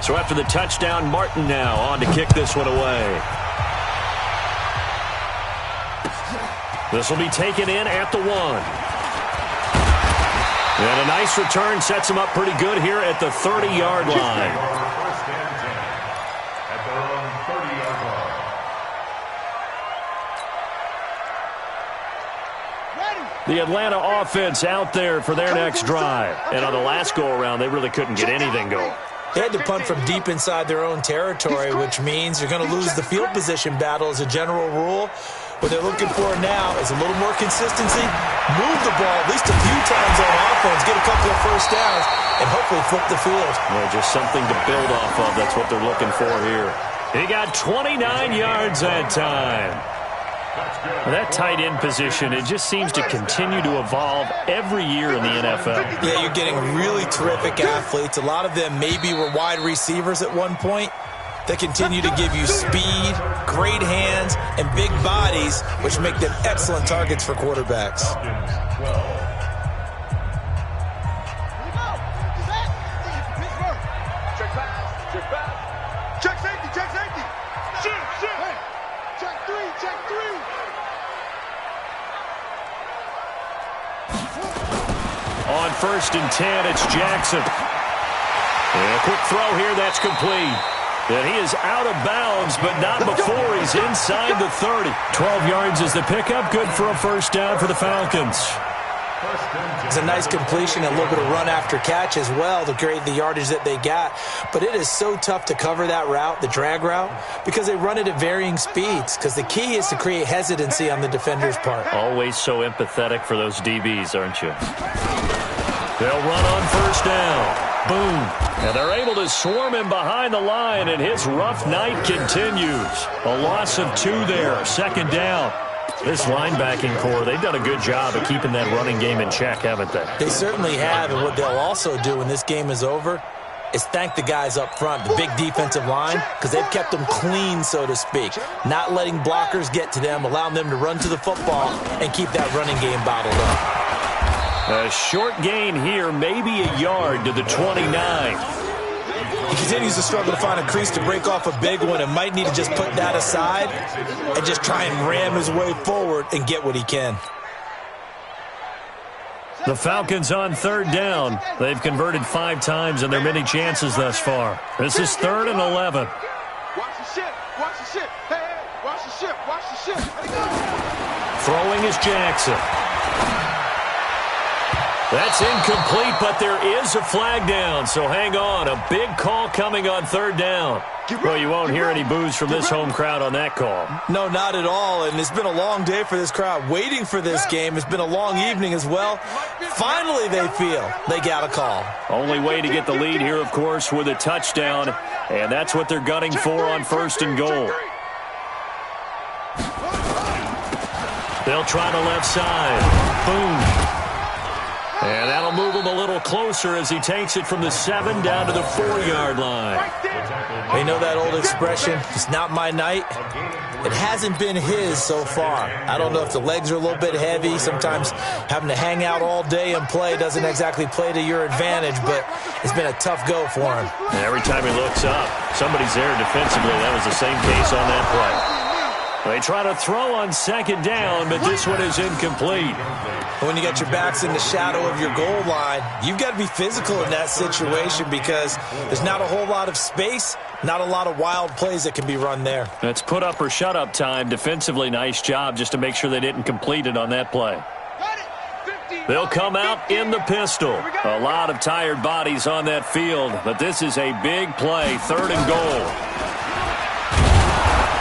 So after the touchdown, Martin now on to kick this one away. This will be taken in at the 1. And a nice return sets them up pretty good here at the 30-yard line. First and 10 at their own 30-yard line. The Atlanta offense out there for their next drive. And on the last go-around, they really couldn't get anything going. They had to punt from deep inside their own territory, which means you're going to lose the field position battle as a general rule. What they're looking for now is a little more consistency, move the ball at least a few times on offense, get a couple of first downs, and hopefully flip the field. Well, just something to build off of. That's what they're looking for here. He got 29 yards that time. That tight end position, it just seems to continue to evolve every year in the NFL. Yeah, you're getting really terrific athletes. A lot of them maybe were wide receivers at one point. They continue to give you speed, great hands, and big bodies, which make them excellent targets for quarterbacks. Check safety, check safety. Hey, check three. On 1st and 10, it's Jackson. And a quick throw here, that's complete. And he is out of bounds, but not before he's inside the 30. 12 yards is the pickup. Good for a first down for the Falcons. It's a nice completion and a little bit of run after catch as well to create the yardage that they got. But it is so tough to cover that route, the drag route, because they run it at varying speeds. Because the key is to create hesitancy on the defender's part. Always so empathetic for those DBs, aren't you? They'll run on first down. Boom. And they're able to swarm him behind the line, and his rough night continues. A loss of 2 there. Second down. This linebacking core, they've done a good job of keeping that running game in check, haven't they? They certainly have, and what they'll also do when this game is over is thank the guys up front, the big defensive line, because they've kept them clean, so to speak. Not letting blockers get to them, allowing them to run to the football and keep that running game bottled up. A short gain here, maybe a yard to the 29. He continues to struggle to find a crease to break off a big one and might need to just put that aside and just try and ram his way forward and get what he can. The Falcons on third down. They've converted 5 times in their many chances thus far. This is 3rd and 11. Watch the ship, watch the ship. Hey, watch the ship, watch the ship. Throwing is Jackson. That's incomplete, but there is a flag down, so hang on. A big call coming on third down. Well, you won't hear any boos from this home crowd on that call. No, not at all, and it's been a long day for this crowd waiting for this game. It's been a long evening as well. Finally, they feel they got a call. Only way to get the lead here, of course, with a touchdown, and that's what they're gunning for on 1st and goal. They'll try the left side. Boom. And that'll move him a little closer as he takes it from the 7 down to the 4-yard line. They know that old expression, it's not my night. It hasn't been his so far. I don't know if the legs are a little bit heavy. Sometimes having to hang out all day and play doesn't exactly play to your advantage, but it's been a tough go for him. And every time he looks up, somebody's there defensively. That was the same case on that play. They try to throw on 2nd down, but this one is incomplete. When you got your backs in the shadow of your goal line, you've got to be physical in that situation because there's not a whole lot of space, not a lot of wild plays that can be run there. That's put up or shut up time. Defensively, nice job just to make sure they didn't complete it on that play. They'll come out in the pistol. A lot of tired bodies on that field, but this is a big play, 3rd and goal.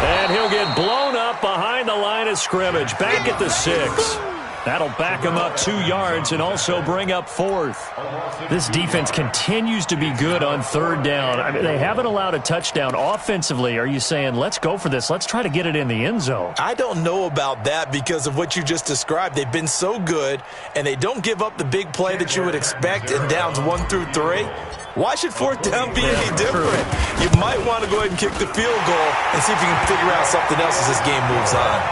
And he'll get blown up behind the line of scrimmage, back at the 6. That'll back him up 2 yards and also bring up 4th. This defense continues to be good on 3rd down. I mean, they haven't allowed a touchdown. Offensively, are you saying, let's go for this, let's try to get it in the end zone? I don't know about that because of what you just described. They've been so good, and they don't give up the big play that you would expect in downs 1 through 3. Why should 4th down be any different? You might want to go ahead and kick the field goal and see if you can figure out something else as this game moves on.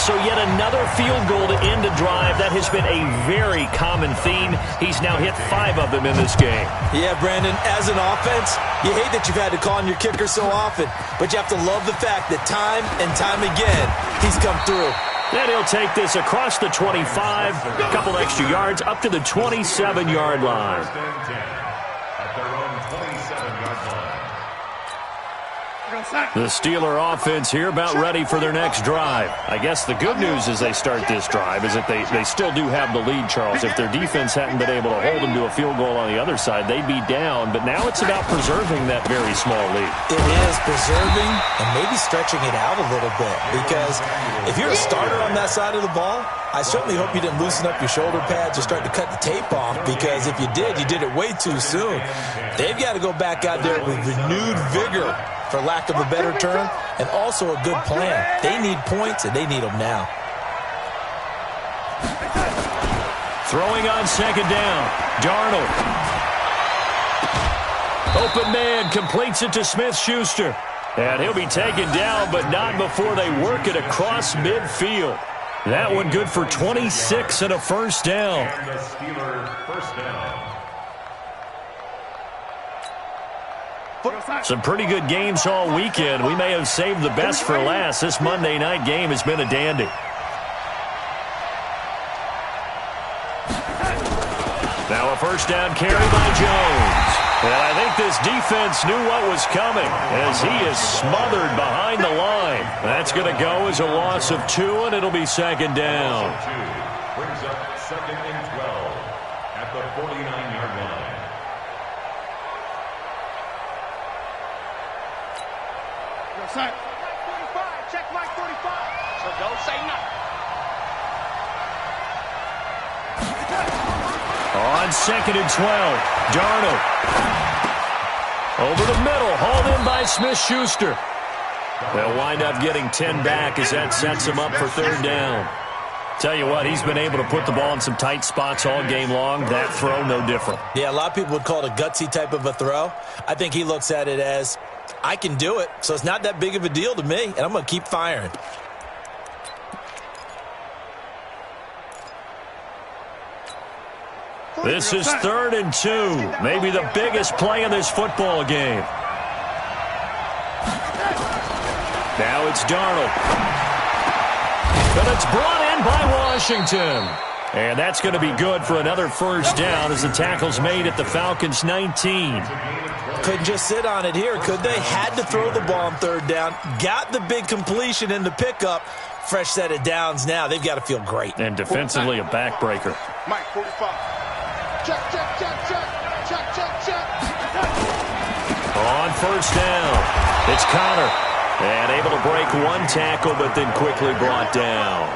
So yet another field goal to end a drive. That has been a very common theme. He's now hit 5 of them in this game. Yeah, Brandon, as an offense, you hate that you've had to call on your kicker so often, but you have to love the fact that time and time again, he's come through. And he'll take this across the 25, a couple extra yards, up to the 27-yard line. First and 10 at their own 27-yard line. The Steeler offense here about ready for their next drive. I guess the good news as they start this drive is that they still do have the lead, Charles. If their defense hadn't been able to hold them to a field goal on the other side, they'd be down. But now it's about preserving that very small lead. It is preserving and maybe stretching it out a little bit, because if you're a starter on that side of the ball, I certainly hope you didn't loosen up your shoulder pads or start to cut the tape off, because if you did it way too soon. They've got to go back out there with renewed vigor, for lack of a better term, and also a good plan. They need points, and they need them now. Throwing on second down, Darnold. Open man, completes it to Smith-Schuster. And he'll be taken down, but not before they work it across midfield. That one good for 26 and a first down. And the Steelers first down. Some pretty good games all weekend. We may have saved the best for last. This Monday night game has been a dandy. Now a first down carry by Jones. And I think this defense knew what was coming as he is smothered behind the line. That's going to go as a loss of 2, and it'll be second down. Brings up second and 12 at the 49-yard line. Check 45. Check Mike 45. So don't say nothing. On second and 12, Darnold. Over the middle, hauled in by Smith-Schuster. They'll wind up getting 10 back as that sets him up for third down. Tell you what, he's been able to put the ball in some tight spots all game long. That throw, no different. Yeah, a lot of people would call it a gutsy type of a throw. I think he looks at it as, I can do it, so it's not that big of a deal to me, and I'm going to keep firing. This is third and 2. Maybe the biggest play in this football game. Now it's Darnold. But it's brought in by Washington. And that's going to be good for another first down as the tackle's made at the Falcons' 19. Couldn't just sit on it here, could they? Had to throw the ball on third down. Got the big completion in the pickup. Fresh set of downs now. They've got to feel great. And defensively a backbreaker. Mike 45. Check, check, check, check. Check, check, check. On first down, it's Connor. And able to break one tackle, but then quickly brought down.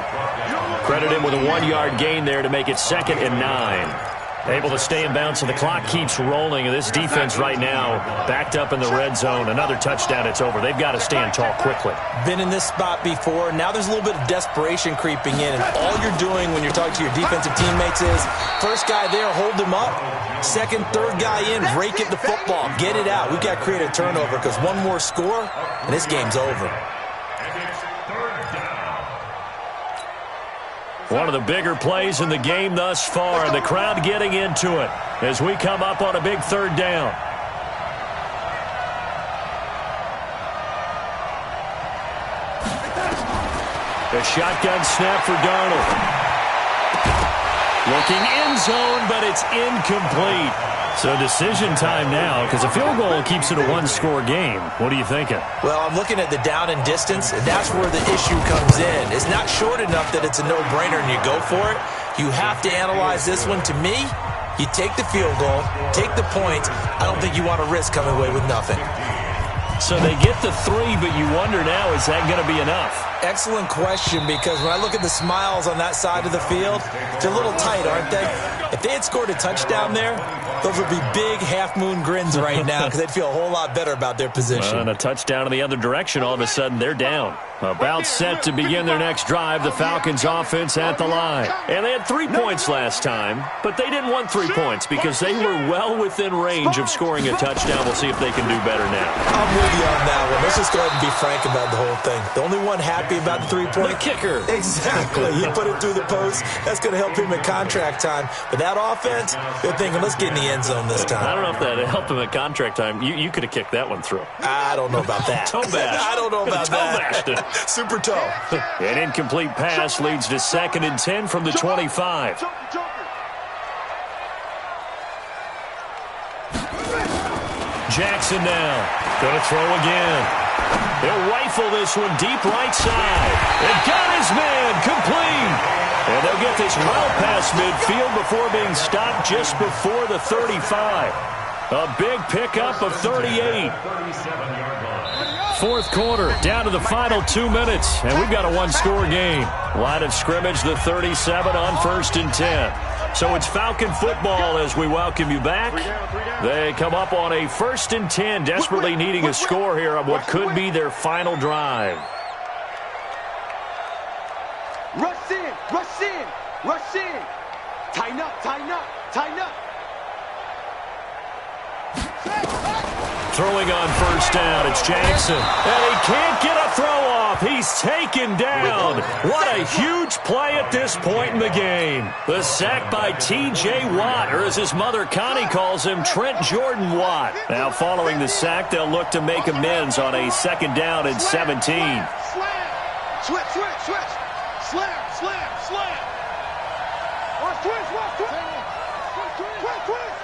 Credit him with a 1-yard gain there to make it second and 9. Able to stay in bounds, so the clock keeps rolling. And this defense right now backed up in the red zone. Another touchdown, it's over. They've got to stand tall quickly. Been in this spot before. Now there's a little bit of desperation creeping in. And all you're doing when you're talking to your defensive teammates is, first guy there, hold him up. Second, third guy in, rake it the football. Get it out. We've got to create a turnover because one more score, and this game's over. One of the bigger plays in the game thus far, and the crowd getting into it as we come up on a big third down. The shotgun snap for Darnold. Looking end zone, but it's incomplete. So decision time now, because a field goal keeps it a one-score game. What are you thinking? Well, I'm looking at the down and distance, and that's where the issue comes in. It's not short enough that it's a no-brainer and you go for it. You have to analyze this one. To me, you take the field goal, take the points. I don't think you want to risk coming away with nothing. So they get the 3, but you wonder now, is that going to be enough? Excellent question, because when I look at the smiles on that side of the field, they're a little tight, aren't they? If they had scored a touchdown there, those would be big half-moon grins right now because they'd feel a whole lot better about their position. And a touchdown in the other direction, all of a sudden they're down. About set to begin their next drive, the Falcons offense at the line. And they had 3 points last time, but they didn't want 3 points because they were well within range of scoring a touchdown. We'll see if they can do better now. I'm with you on that one. Let's just go ahead and be frank about the whole thing. The only one happy about the 3-point kicker. Exactly. He put it through the post. That's going to help him at contract time. But that offense, they're thinking, let's get in the end zone this time. I don't know if that helped him at contract time. You could have kicked that one through. I don't know about that. Toe bashed. I don't know about that. Super toe. An incomplete pass leads to 2nd and 10 from the 25. Jackson now. Going to throw again. He'll rifle this one deep right side. And got his man complete. And they'll get this well past midfield before being stopped just before the 35. A big pickup of 38. Fourth quarter, down to the final 2 minutes, and we've got a one-score game. Line of scrimmage, the 37 on 1st and 10. So it's Falcon football as we welcome you back. They come up on a 1st and 10, desperately needing a score here on what could be their final drive. Rush in, rush in, rush in. Tighten up, tighten up, tighten up. Throwing on 1st down, it's Jackson. And he can't get a throw off. He's taken down. What a huge play at this point in the game. The sack by T.J. Watt, or as his mother Connie calls him, Trent Jordan Watt. Now following the sack, they'll look to make amends on a 2nd down and 17. Slam, switch, switch, switch. Slam, slam, slam. Watch twist, watch twist. Twist, twist.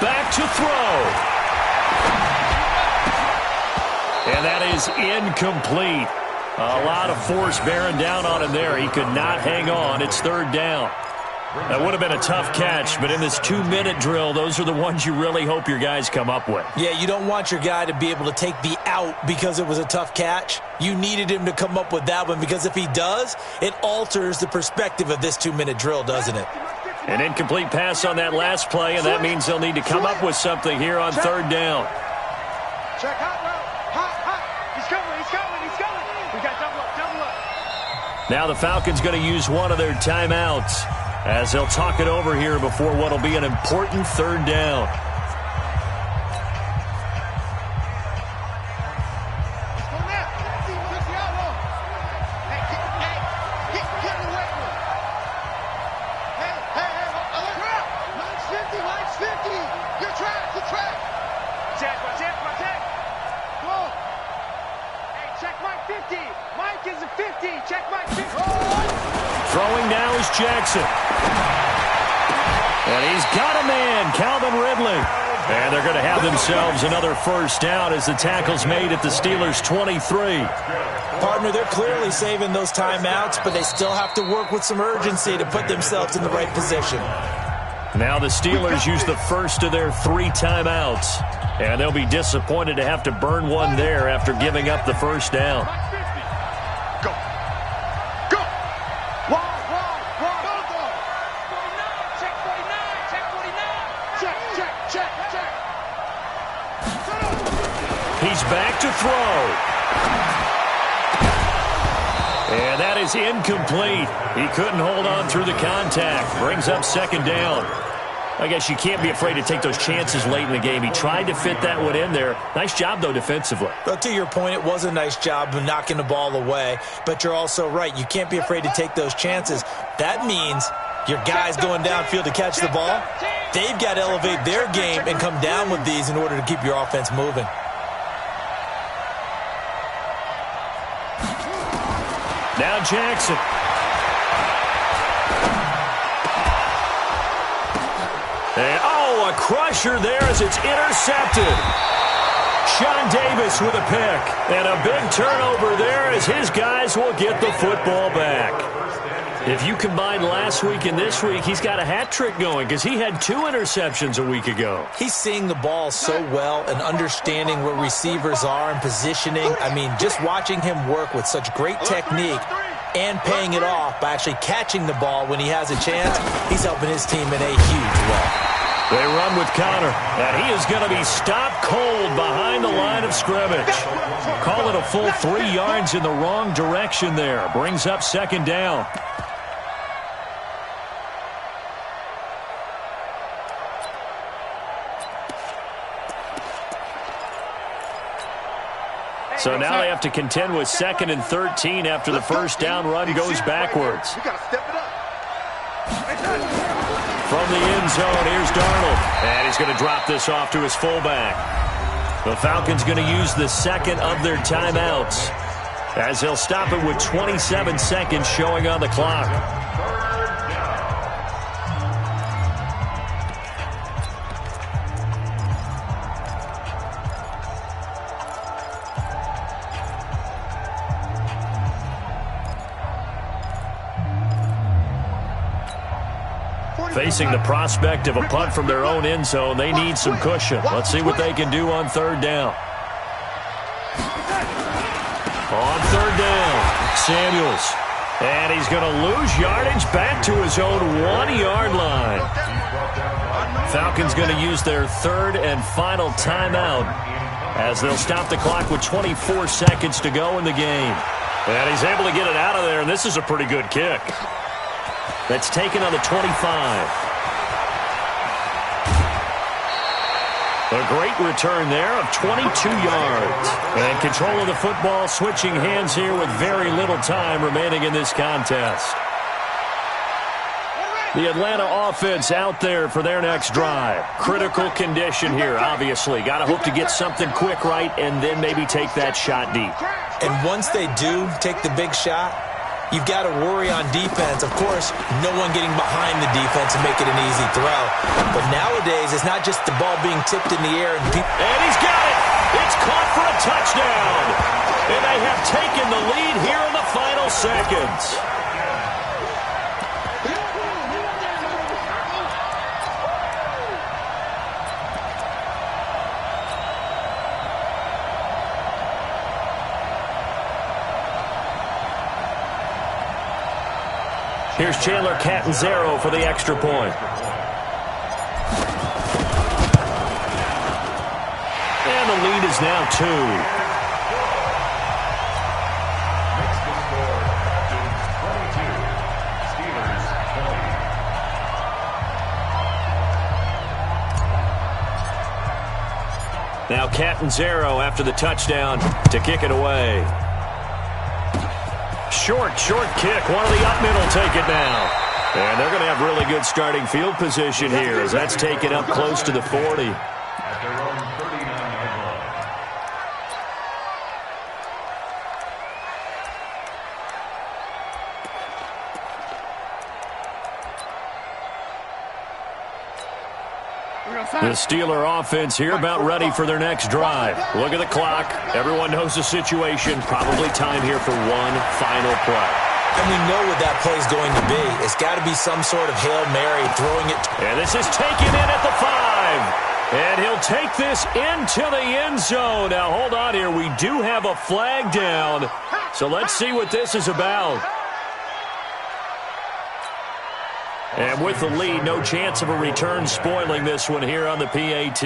Back to throw. And that is incomplete. A lot of force bearing down on him there. He could not hang on. It's 3rd down. That would have been a tough catch, but in this 2-minute drill, those are the ones you really hope your guys come up with. Yeah, you don't want your guy to be able to take the out because it was a tough catch. You needed him to come up with that one because if he does, it alters the perspective of this 2-minute drill, doesn't it? An incomplete pass on that last play, and that means they'll need to come up with something here on 3rd down. Check hot route. Hot, hot. He's coming, he's coming, he's coming. We got double up, double up. Now the Falcons going to use one of their timeouts as they'll talk it over here before what will be an important 3rd down. Throwing now is Jackson. And he's got a man, Calvin Ridley. And they're going to have themselves another 1st down as the tackle's made at the Steelers' 23. Partner, they're clearly saving those timeouts, but they still have to work with some urgency to put themselves in the right position. Now the Steelers use the first of their 3 timeouts. And they'll be disappointed to have to burn one there after giving up the 1st down. He's back to throw. And that is incomplete. He couldn't hold on through the contact. Brings up 2nd down. I guess you can't be afraid to take those chances late in the game. He tried to fit that one in there. Nice job, though, defensively. Well, to your point, it was a nice job of knocking the ball away. But you're also right. You can't be afraid to take those chances. That means your guys going downfield to catch the ball, they've got to elevate their game and come down with these in order to keep your offense moving. Now Jackson. And, a crusher there as it's intercepted. Sean Davis with a pick. And a big turnover there as his guys will get the football back. If you combine last week and this week, he's got a hat trick going because he had 2 interceptions a week ago. He's seeing the ball so well and understanding where receivers are and positioning. I mean, just watching him work with such great technique and paying it off by actually catching the ball when he has a chance, he's helping his team in a huge way. They run with Connor, and he is going to be stopped cold behind the line of scrimmage. Call it a full 3 yards in the wrong direction there. Brings up 2nd down. So now they have to contend with 2nd and 13 after the 1st down run goes backwards. We got to step it up. From the end zone, here's Darnold. And he's going to drop this off to his fullback. The Falcons going to use the second of their timeouts, as they'll stop it with 27 seconds showing on the clock. Facing the prospect of a punt from their own end zone, they need some cushion. Let's see what they can do on third down. On third down, Samuels. And he's going to lose yardage back to his own 1-yard line. Falcons going to use their third and final timeout, as they'll stop the clock with 24 seconds to go in the game. And he's able to get it out of there, and this is a pretty good kick. That's taken on the 25. A great return there of 22 yards. And control of the football switching hands here with very little time remaining in this contest. The Atlanta offense out there for their next drive. Critical condition here, obviously. Got to hope to get something quick right and then maybe take that shot deep. And once they do take the big shot, you've got to worry on defense. Of course, no one getting behind the defense and make it an easy throw. But nowadays, it's not just the ball being tipped in the air. And he's got it. It's caught for a touchdown. And they have taken the lead here in the final seconds. Here's Chandler Catanzaro for the extra point. And the lead is now 2. Now Catanzaro after the touchdown to kick it away. Short kick. One of the up middle take it now. And they're going to have really good starting field position here, as that's taken up close to the 40. At their own 39-yard line. The Steeler offense here about ready for their next drive. Look at the clock. Everyone knows the situation. Probably time here for one final play. And we know what that play is going to be. It's got to be some sort of Hail Mary, throwing it. And this is taken in at the 5. And he'll take this into the end zone. Now, hold on here. We do have a flag down. So let's see what this is about. And with the lead, no chance of a return spoiling this one here on the PAT.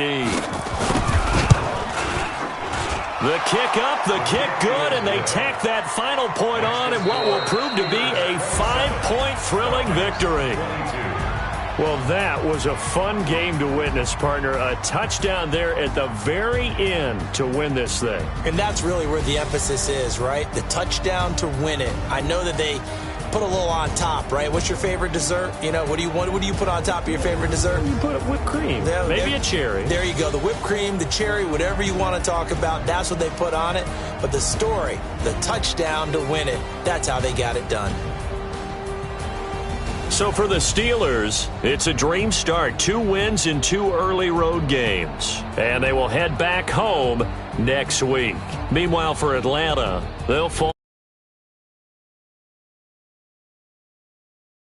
The kick up, the kick good, and they tack that final point on in what will prove to be a 5-point thrilling victory. Well, that was a fun game to witness, partner. A touchdown there at the very end to win this thing. And that's really where the emphasis is, right? The touchdown to win it. I know that they put a little on top, right? What's your favorite dessert? You know, what do you put on top of your favorite dessert? You put whipped cream, maybe a cherry. There you go. The whipped cream, the cherry, whatever you want to talk about, that's what they put on it. But the story, the touchdown to win it, that's how they got it done. So for the Steelers, it's a dream start. 2 wins in 2 early road games. And they will head back home next week. Meanwhile, for Atlanta, they'll fall.